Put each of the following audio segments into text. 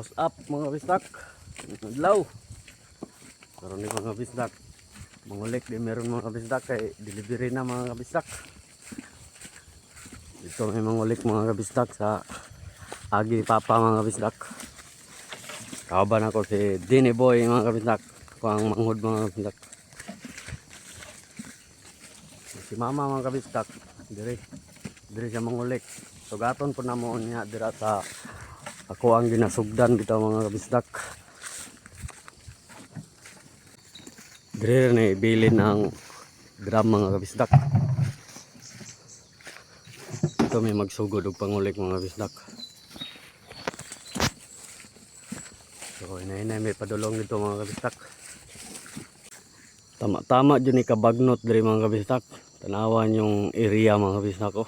What's up mga bisdak? Adlaw. Karon ni mga bisdak. Mangulik di meron mga bisdak kay delivery na mga bisdak. Dito may mangulik mga bisdak sa agi papa mga bisdak. Kauban ako si Dini Boy mga bisdak. Kuang manghud mga bisdak. Si mama mga bisdak. Diri siya mangulik. Sugaton po na mo niya dira sa ako ang ginasugdan bitaw mga kabisdak. Dire na ibilin ang drum mga kabisdak. Ito may magsugod og pangulik mga kabisdak. So inay may padulong dito mga kabisdak. Tama-tama dyan ikabagnot dire mga kabisdak. Tanawan yung area mga kabisdak ko.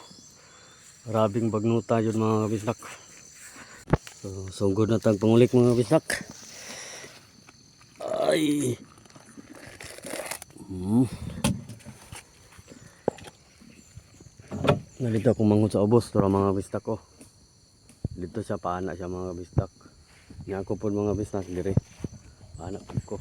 Rabing bagnuta dyan mga kabisdak. So, sunggod na tag pangulik mga bisdak. Ay. Nalito akong manghud sa ubos para mga bisdak ko. Dito siya paana siya mga bisdak. Nya ako pud mga bisdak dire. Paana ko.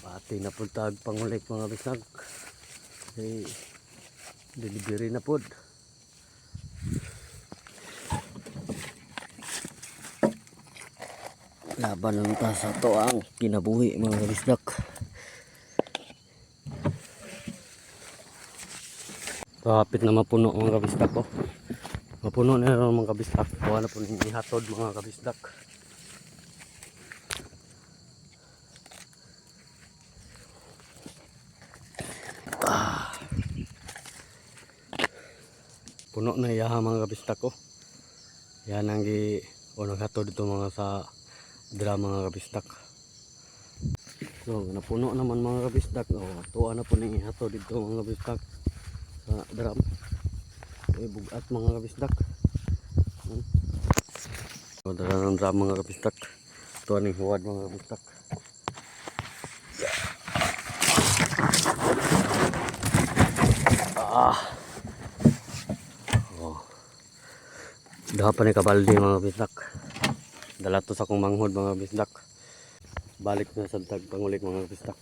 Bati na pud tag pangulik mga bisdak. Hey, delivery na pud. Laban lang ta sa to ang kinabuhi mga bisdak. Kapit na mapuno mga kabisdak ko. Mapuno na rin mga kabisdak. Wala po nang ihatod mga kabisdak. Puno na iyaha mga kabisdak ko. Yan ang naghatod dito mga sa dira mga kabisdak. So napuno naman mga kabisdak. Tuwa na po nang ihatod dito mga kabisdak sa drum. Bugat mga kabisdak. Dara ng drum mga kabisdak. Tuwa ning huwad mga kabisdak. Dapat ni kabaldi mga bisdak. Dala to sa akong manghod mga bisdak. Balik na sa tag pangulik mga bisdak.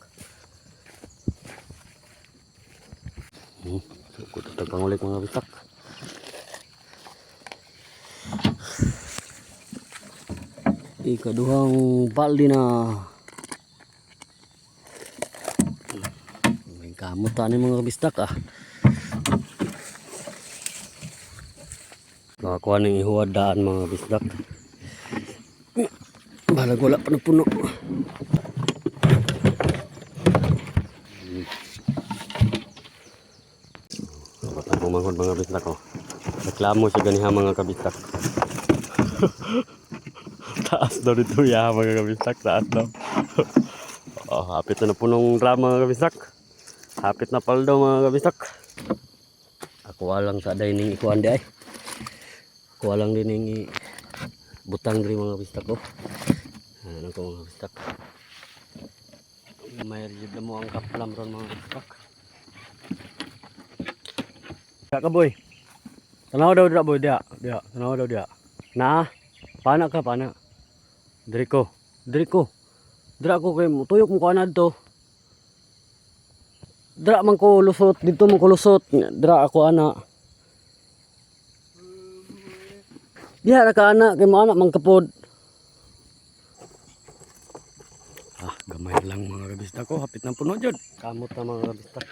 Tag pangulik mga bisdak. Ikaduhang baldi na. May kamutan ni mga bisdak ah. Nakakuha ng ihuwad daan mga bisdak. Balag wala pa na puno. Batang pumanghod mga bisdak ko. Reklamo siya ganiha mga kabisdak. Taas daw dito ya mga kabisdak. Taas daw. Hapit na punong drum mga kabisdak. Hapit na paldo mga kabisdak. Ako walang sa dining ikuan di ay. Ako walang din yung butang dari mga bistak ko. Ano ko mga bistak. May rijid na mo ang kaplam ron mga bistak. Kaka boy. Tanaw daw dia boy dia. Tanaw daw dia. Na. Pana ka pana. Diri ko. Dira ko kay tuyok mo ko anad to. Dira man ko lusot dito man ko lusot. Dira ako ana. Diha ra ka anak kay mo anak man kapod. Gamay lang mga kabisdak ko, hapit nang puno jud. Kamot na mga kabisdak.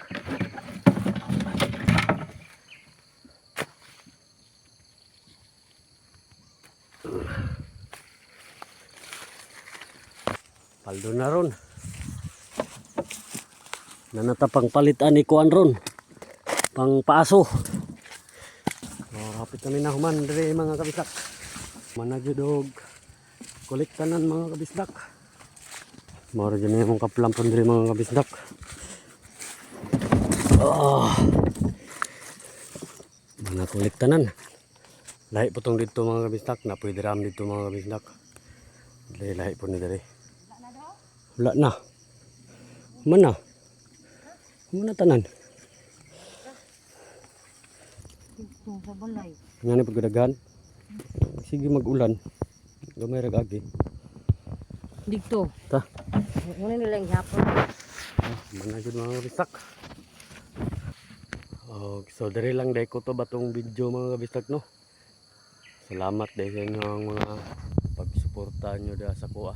Paldo na ron. Nanatapang palitan ni kuan ron. Pang paaso. Hapit kami na human dire mga kabisdak. Manajud og kolektanan mga kabisdak. Mara dyan yung kaplampon dire mga kabisdak. Mga kolektanan. Lahi po tong dito mga kabisdak. Napoy diram dito mga kabisdak. Lahi po ni dire. Wala na. Mana? Muna tanan. Dito sa balay. Nga ni pagdaghan. Sige mag-ulan. Gamay rag agi. Dito. Ta. Muna nila yung hapon. Mga jud mga kabistak. Oh, so diri lang dai ko to batong video mga kabistak no. Salamat dahil sa inyong mga pagsuporta nyo sa kuha.